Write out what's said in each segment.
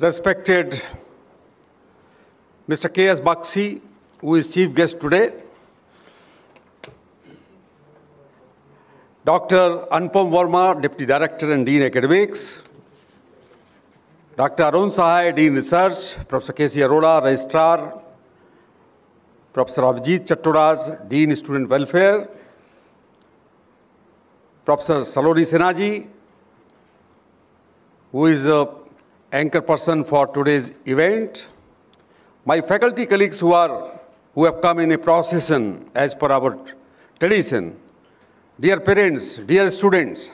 respected Mr. K.S. Baxi, who is chief guest today, Dr. Anupam Verma, Deputy Director and Dean Academics, Dr. Arun Sahai, Dean Research, Professor K.C. Arora, Registrar, Professor Abhijit Chattoraz, Dean Student Welfare, Professor Saloni Senaji, who is the anchor person for today's event, my faculty colleagues who have come in a procession as per our tradition, dear parents, dear students,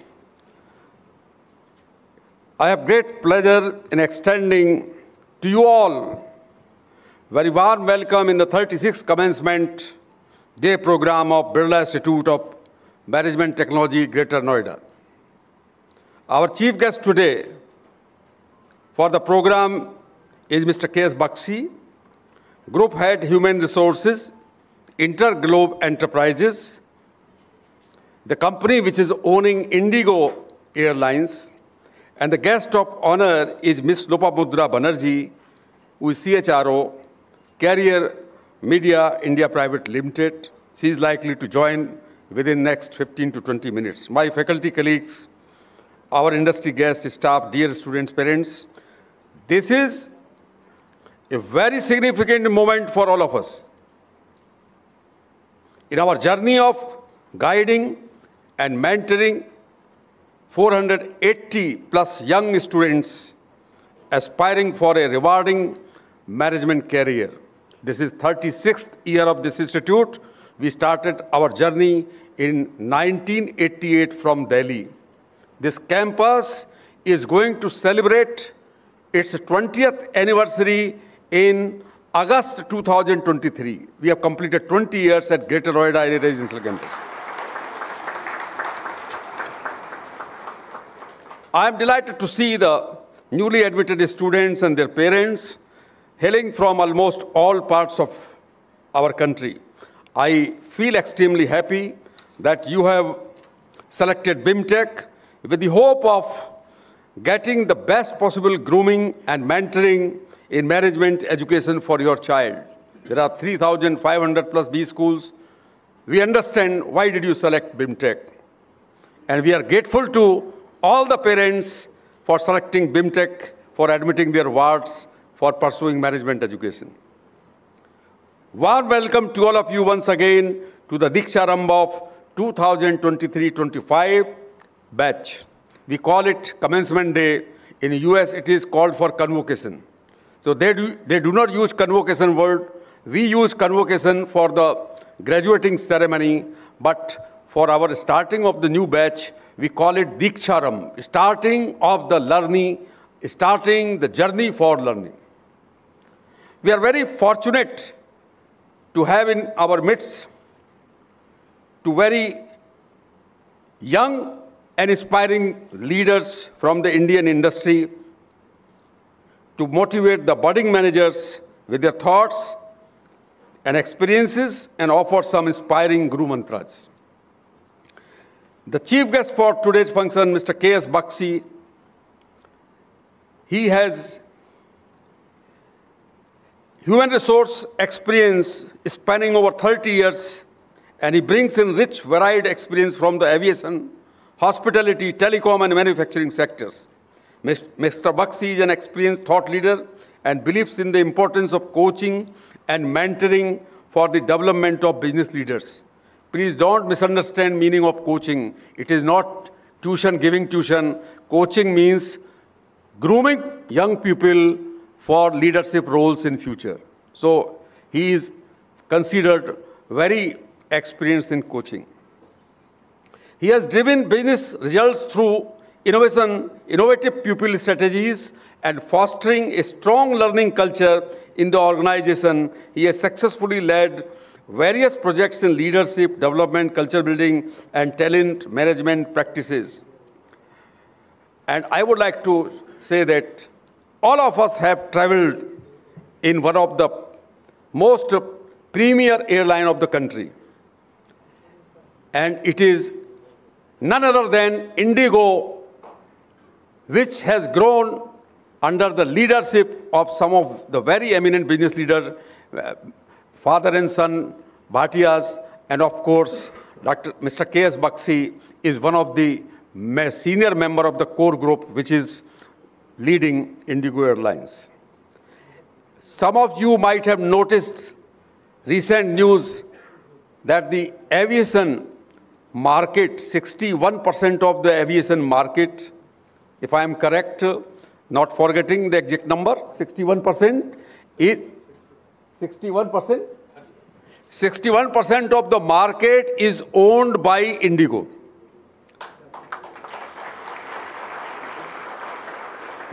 I have great pleasure in extending to you all very warm welcome in the 36th Commencement Day program of Birla Institute of Management Technology, Greater Noida. Our chief guest today for the program is Mr. K.S. Baxi, Group Head Human Resources, Interglobe Enterprises, the company which is owning Indigo Airlines, and the guest of honor is Ms. Lopamudra Banerjee, who is CHRO, Carrier Media India Private Limited. She is likely to join within next 15 to 20 minutes. My faculty colleagues, our industry guests, staff, dear students, parents, this is a very significant moment for all of us in our journey of guiding and mentoring 480 plus young students aspiring for a rewarding management career. This is 36th year of this institute. We started our journey in 1988 from Delhi. This campus is going to celebrate its 20th anniversary in August 2023. We have completed 20 years at Greater Noida in a residential campus. I am delighted to see the newly admitted students and their parents hailing from almost all parts of our country. I feel extremely happy that you have selected BIMTECH with the hope of getting the best possible grooming and mentoring in management education for your child. There are 3,500 plus B schools. We understand why did you select BIMTECH. And we are grateful to all the parents for selecting BIMTECH, for admitting their wards, for pursuing management education. Warm welcome to all of you once again to the Diksharambha of 2023-25 batch. We call it Commencement Day. In the US, it is called for convocation. So they do not use convocation word. We use convocation for the graduating ceremony, but for our starting of the new batch, we call it Diksharam, starting of the learning, starting the journey for learning. We are very fortunate to have in our midst two very young and inspiring leaders from the Indian industry to motivate the budding managers with their thoughts and experiences and offer some inspiring guru mantras. The chief guest for today's function, Mr. K.S. Baxi, he has human resource experience spanning over 30 years, and he brings in rich, varied experience from the aviation, hospitality, telecom, and manufacturing sectors. Mr. Baxi is an experienced thought leader and believes in the importance of coaching and mentoring for the development of business leaders. Please don't misunderstand meaning of coaching. It is not tuition, giving tuition. Coaching means grooming young people for leadership roles in future. So he is considered very experienced in coaching. He has driven business results through innovative pupil strategies and fostering a strong learning culture in the organization. He has successfully led various projects in leadership, development, culture building, and talent management practices. And I would like to say that all of us have traveled in one of the most premier airline of the country. And it is none other than Indigo, which has grown under the leadership of some of the very eminent business leaders, father and son, Bhatiyas, and of course, Mr. K.S. Baxi is one of the senior member of the core group, which is leading Indigo Airlines. Some of you might have noticed recent news that the aviation market, 61% of the aviation market, if I am correct, not forgetting the exact number, 61%, 61% of the market is owned by Indigo.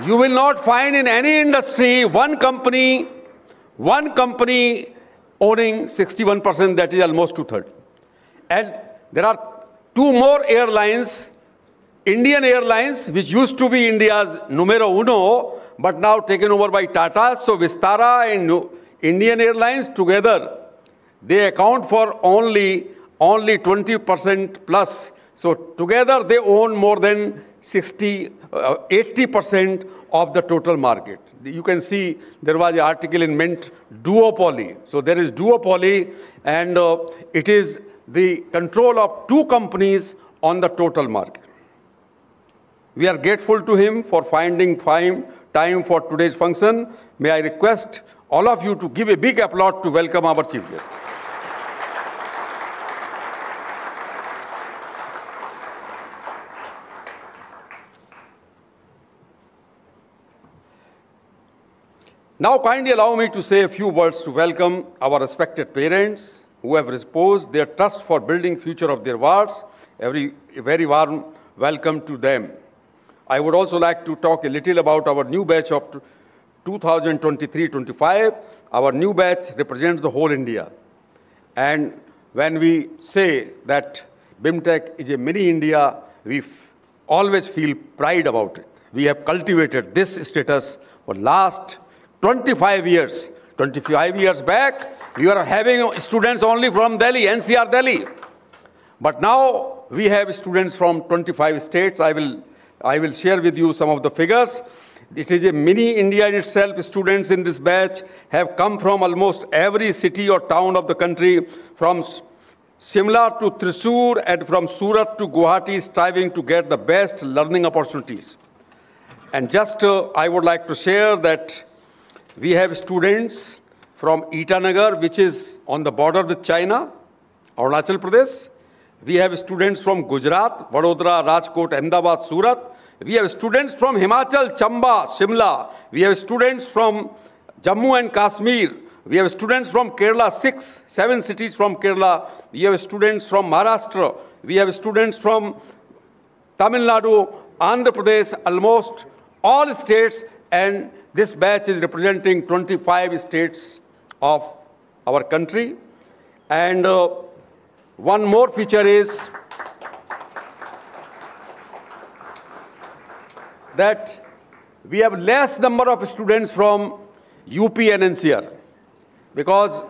You will not find in any industry one company owning 61%, that is almost 2/3. And there are two more airlines, Indian Airlines, which used to be India's numero uno, but now taken over by Tata. So Vistara and Indian Airlines together, they account for only 20% plus. So together they own more than 80% of the total market. You can see there was an article in Mint, duopoly. So there is duopoly, and it is the control of two companies on the total market. We are grateful to him for finding time for today's function. May I request all of you to give a big applause to welcome our chief guest. Now kindly allow me to say a few words to welcome our respected parents who have reposed their trust for building future of their wards. A very warm welcome to them. I would also like to talk a little about our new batch of 2023-25. Our new batch represents the whole India. And when we say that BIMTECH is a mini India, we always feel pride about it. We have cultivated this status for last 25 years. 25 years back, we were having students only from Delhi, NCRDELHI. But now we have students from 25 states. I will share with you some of the figures. It is a mini India in itself. Students in this batch have come from almost every city or town of the country, from Shimla to Thrissur and from Surat to Guwahati, striving to get the best learning opportunities. And just I would like to share that we have students from Itanagar, which is on the border with China, Arunachal Pradesh. We have students from Gujarat, Vadodara, Rajkot, Ahmedabad, Surat. We have students from Himachal, Chamba, Shimla. We have students from Jammu and Kashmir. We have students from Kerala, 7 cities from Kerala. We have students from Maharashtra. We have students from Tamil Nadu, Andhra Pradesh, almost all states, and this batch is representing 25 states of our country. And one more feature is that we have less number of students from UP and NCR, because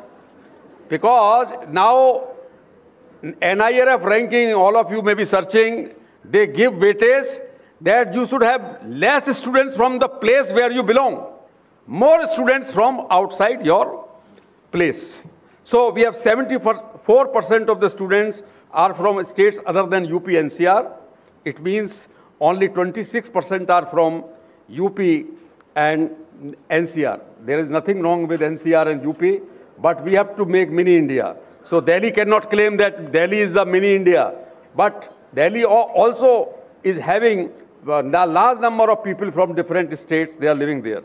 now NIRF ranking, all of you may be searching, they give weightage that you should have less students from the place where you belong, more students from outside your place. So we have 74% of the students are from states other than UP NCR. It means only 26% are from UP and NCR. There is nothing wrong with NCR and UP, but we have to make mini India. So Delhi cannot claim that Delhi is the mini India, but Delhi also is having a large number of people from different states. They are living there.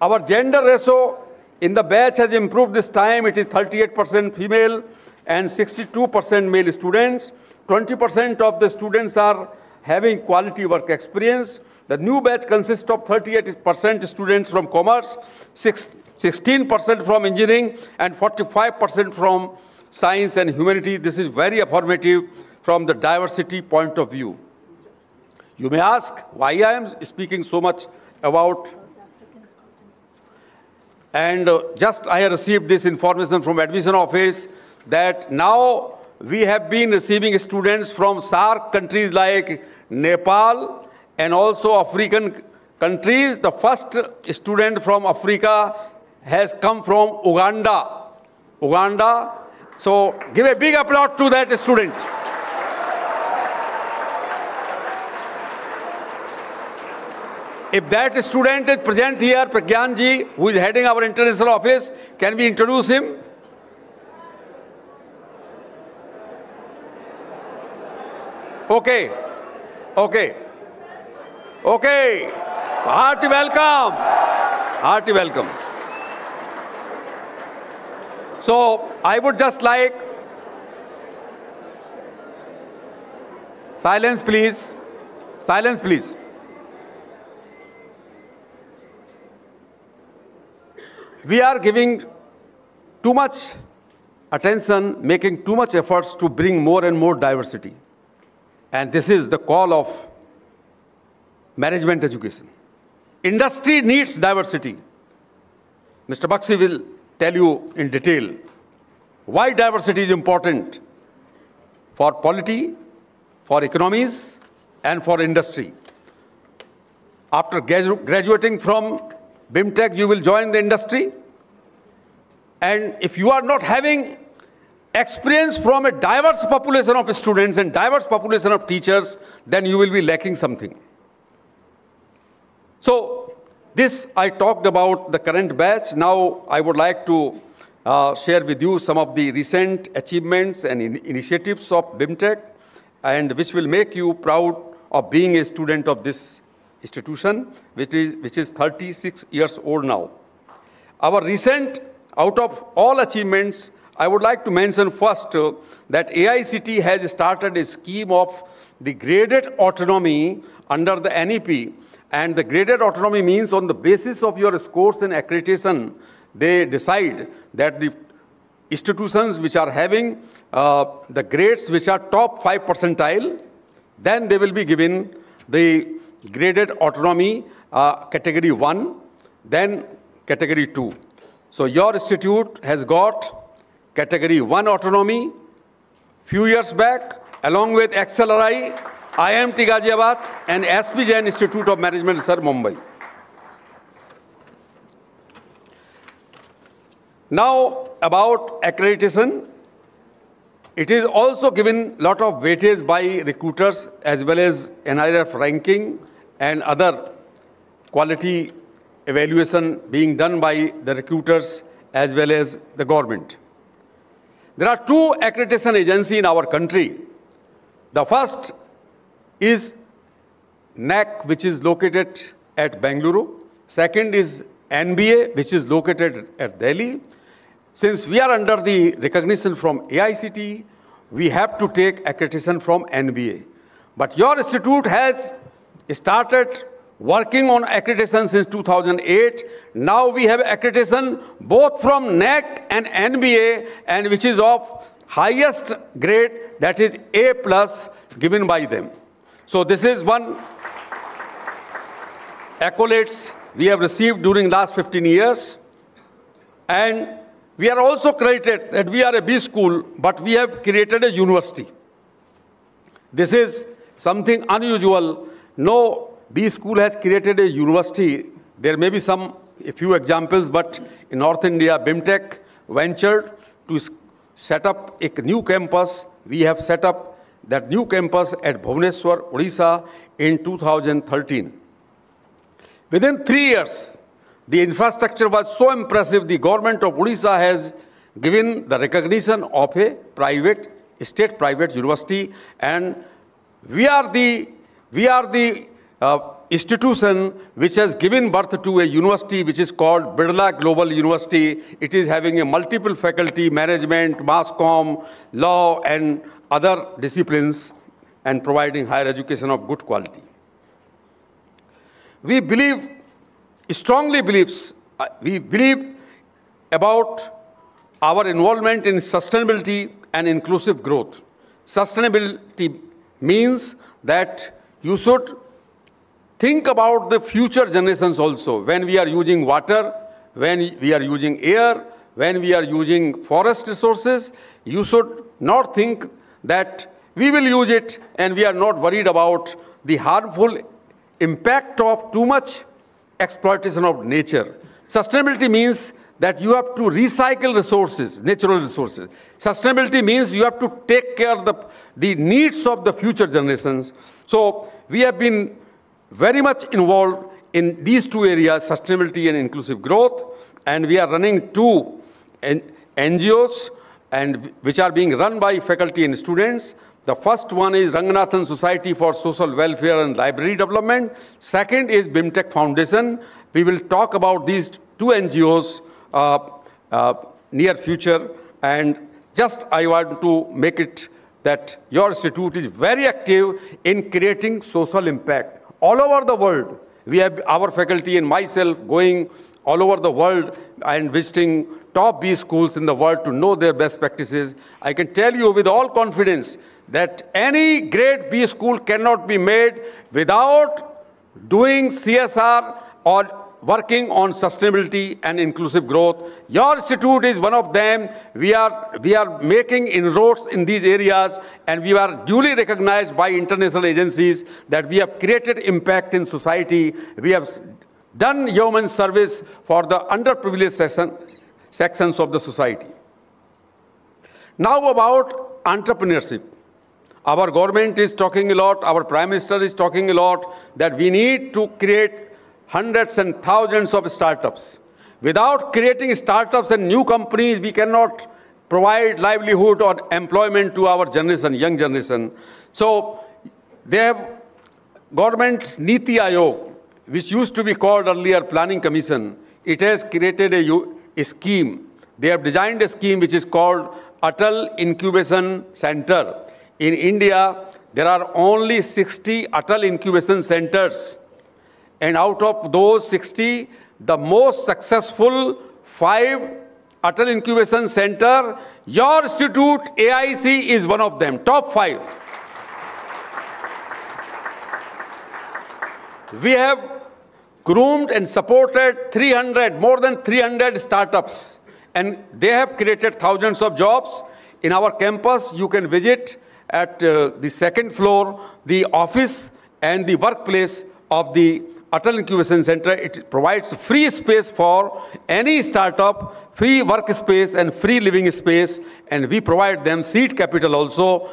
Our gender ratio in the batch has improved this time. It is 38% female and 62% male students. 20% of the students are having quality work experience. The new batch consists of 38% students from commerce, 16% from engineering, and 45% from science and humanity. This is very affirmative from the diversity point of view. You may ask why I am speaking so much about, and just I have received this information from admission office that now we have been receiving students from SAARC countries like Nepal and also African countries. The first student from Africa has come from Uganda. Uganda. So give a big applause to that student. If that student is present here, Pragyanji, who is heading our international office, can we introduce him? Okay. Okay. Okay. Hearty welcome. Hearty welcome. So I would just like, silence please. Silence please. We are giving too much attention, making too much efforts to bring more and more diversity. And this is the call of management education. Industry needs diversity. Mr. Bakshi will tell you in detail why diversity is important for polity, for economies, and for industry. After graduating from BIMTECH, you will join the industry. And if you are not having experience from a diverse population of students and diverse population of teachers, then you will be lacking something. So this I talked about the current batch. Now I would like to share with you some of the recent achievements and initiatives of BIMTECH, and which will make you proud of being a student of this institution, which is 36 years old now. Our recent, out of all achievements, I would like to mention first that AICT has started a scheme of the graded autonomy under the NEP. And the graded autonomy means on the basis of your scores and accreditation, they decide that the institutions which are having the grades which are top 5 percentile, then they will be given the graded autonomy category 1, then category 2. So your institute has got category 1 autonomy few years back, along with XLRI, IMT Ghaziabad, and SP Jain Institute of Management Research, Mumbai. Now, about accreditation, it is also given a lot of weightage by recruiters as well as NIRF ranking and other quality evaluation being done by the recruiters as well as the government. There are two accreditation agencies in our country. The first is NAC, which is located at Bengaluru. Second is NBA, which is located at Delhi. Since we are under the recognition from AICT, we have to take accreditation from NBA. But your institute has started working on accreditation since 2008. Now we have accreditation both from NAC and NBA, and which is of highest grade, that is A+, given by them. So this is one accolades we have received during last 15 years. And we are also credited that we are a B school, but we have created a university. This is something unusual. No B school has created a university. There may be a few examples, but in North India, BIMTECH ventured to set up a new campus. We have set up that new campus at Bhubaneswar, Odisha in 2013. Within 3 years, the infrastructure was so impressive, the government of Odisha has given the recognition of a state-private university, and we are the institution which has given birth to a university which is called Birla Global University. It is having a multiple faculty, management, mass comm, law, and other disciplines, and providing higher education of good quality. We strongly believe about our involvement in sustainability and inclusive growth. Sustainability means that you should think about the future generations also. When we are using water, when we are using air, when we are using forest resources, you should not think that we will use it and we are not worried about the harmful impact of too much exploitation of nature. Sustainability means that you have to recycle resources, natural resources. Sustainability means you have to take care of the needs of the future generations. So we have been very much involved in these two areas, sustainability and inclusive growth, and we are running two NGOs which are being run by faculty and students. The first one is Ranganathan Society for Social Welfare and Library Development. Second is BIMTECH Foundation. We will talk about these two NGOs near future. And just I want to make it that your institute is very active in creating social impact. All over the world, we have our faculty and myself going all over the world and visiting top B schools in the world to know their best practices. I can tell you with all confidence that any great B school cannot be made without doing CSR or working on sustainability and inclusive growth. Your institute is one of them. We are making inroads in these areas, and we are duly recognized by international agencies that we have created impact in society. We have done human service for the underprivileged sections of the society. Now about entrepreneurship. Our government is talking a lot, our Prime Minister is talking a lot, that we need to create hundreds and thousands of startups. Without creating startups and new companies, we cannot provide livelihood or employment to our generation, young generation. So they have government's Niti Aayog, which used to be called earlier Planning Commission. It has created a scheme. They have designed a scheme which is called Atal Incubation Center. In India, there are only 60 Atal Incubation Centers. And out of those 60, the most successful 5 Atal Incubation Center, your institute, AIC, is one of them, top 5. We have groomed and supported more than 300 startups, and they have created thousands of jobs. In our campus, you can visit at the second floor, the office and the workplace of the Atal Incubation Center. It provides free space for any startup, free workspace and free living space, and we provide them seed capital also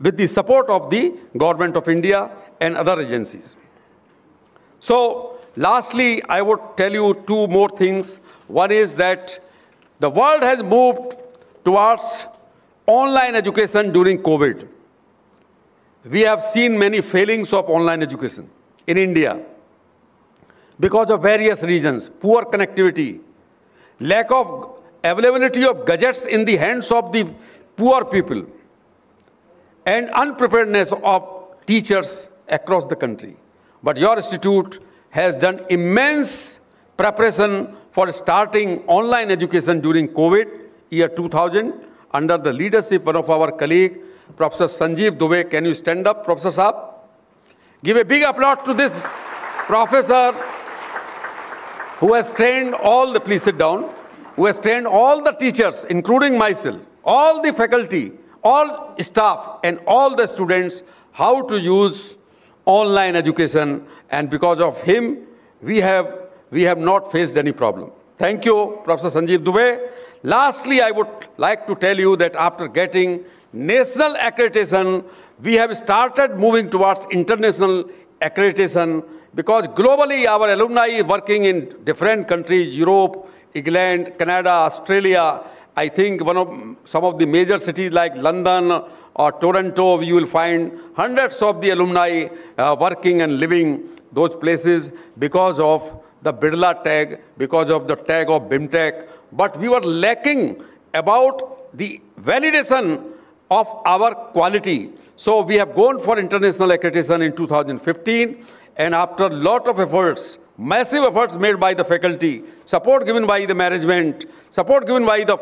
with the support of the Government of India and other agencies. So, lastly, I would tell you 2 more things. One is that the world has moved towards online education during COVID. We have seen many failings of online education in India because of various reasons: poor connectivity, lack of availability of gadgets in the hands of the poor people, and unpreparedness of teachers across the country. But your institute has done immense preparation for starting online education during COVID, year 2000, under the leadership of our colleague, Professor Sanjeev Dubey. Can you stand up, Professor Saab? Give a big applause to this professor who has trained please sit down, who has trained all the teachers, including myself, all the faculty, all staff, and all the students how to use online education, and because of him, we have not faced any problem. Thank you, Professor Sanjeev Dubey. Lastly, I would like to tell you that after getting national accreditation, we have started moving towards international accreditation, because globally our alumni working in different countries, Europe, England, Canada, Australia. I think some of the major cities like London or Toronto, you will find hundreds of the alumni working and living those places because of the Birla tag, because of the tag of BIMTECH. But we were lacking about the validation of our quality. So we have gone for international accreditation in 2015, and after a lot of efforts, massive efforts made by the faculty, support given by the management, support given by the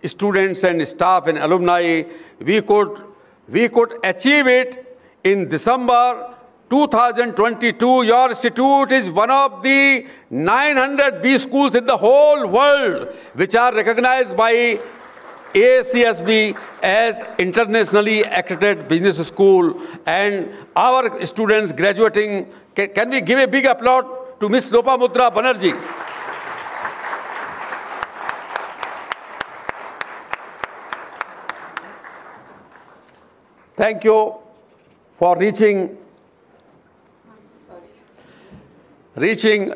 students and staff and alumni, we could achieve it in December 2022. Your institute is one of the 900 B schools in the whole world which are recognized by AACSB as internationally accredited business school, and our students graduating. Can we give a big applause to Ms. Lopamudra Banerjee? Thank you for reaching,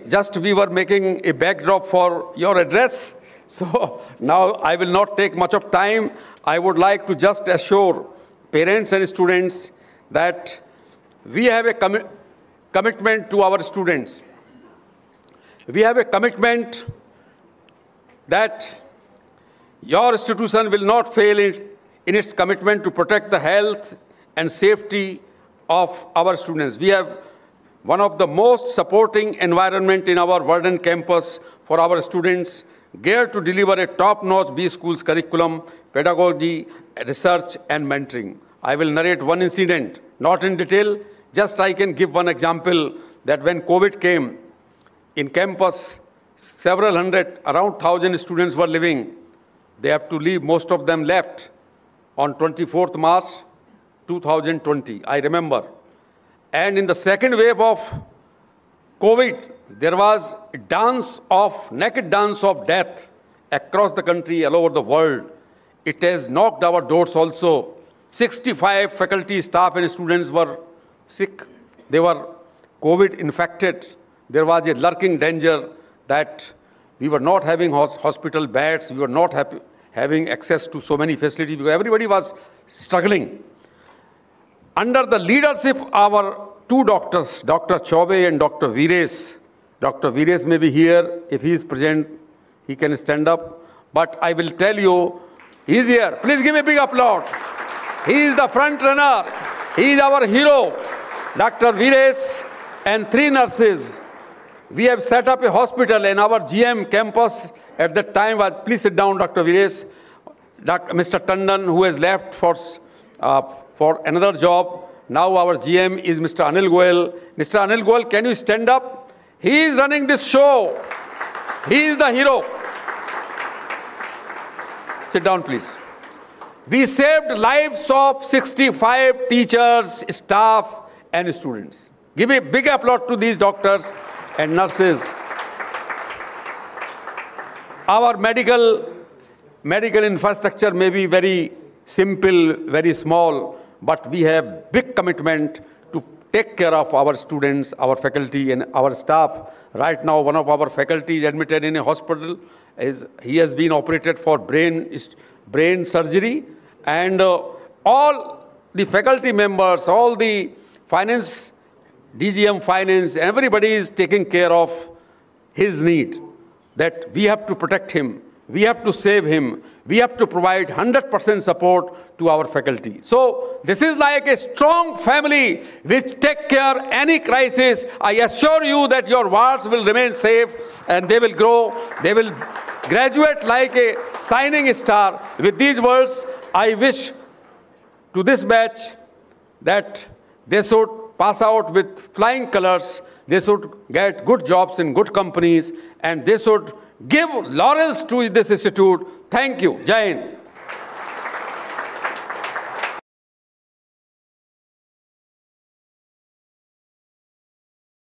just we were making a backdrop for your address. So now I will not take much of time. I would like to just assure parents and students that we have a commitment to our students. We have a commitment that your institution will not fail in its commitment to protect the health and safety of our students. We have one of the most supporting environment in our Verdant campus for our students, geared to deliver a top-notch B Schools curriculum, pedagogy, research, and mentoring. I will narrate one incident, not in detail, just I can give one example that when COVID came, in campus, several hundred, around 1,000 students were living. They have to leave, most of them left on 24th March 2020, I remember. And in the second wave of COVID, there was a naked dance of death across the country, all over the world. It has knocked our doors also. 65 faculty, staff, and students were sick. They were COVID infected. There was a lurking danger that we were not having hospital beds. We were not having access to so many facilities because everybody was struggling. Under the leadership of our two doctors, Dr. Chaube and Dr. Vires. Dr. Vires may be here. If he is present, he can stand up. But I will tell you, he is here. Please give a big applause. He is the front runner. He is our hero. Dr. Vires and 3 nurses. We have set up a hospital in our GM campus at that time. Please sit down, Dr. Vires. Mr. Tandon, who has left for another job. Now our GM is Mr. Anil Goel. Mr. Anil Goel, can you stand up? He is running this show. He is the hero. Sit down, please. We saved lives of 65 teachers, staff, and students. Give a big applause to these doctors and nurses. Our medical infrastructure may be very simple, very small, but we have big commitment to take care of our students, our faculty, and our staff. Right now, one of our faculty is admitted in a hospital. He has been operated for brain surgery, and all the faculty members, all the finance, DGM finance, everybody is taking care of his need, that we have to protect him, we have to save him, we have to provide 100% support to our faculty. So this is like a strong family which take care any crisis. I assure you that your wards will remain safe and they will grow, they will graduate like a shining star. With these words, I wish to this batch that they should pass out with flying colors, they should get good jobs in good companies, and they should give laurels to this institute. Thank you. Jai Hind.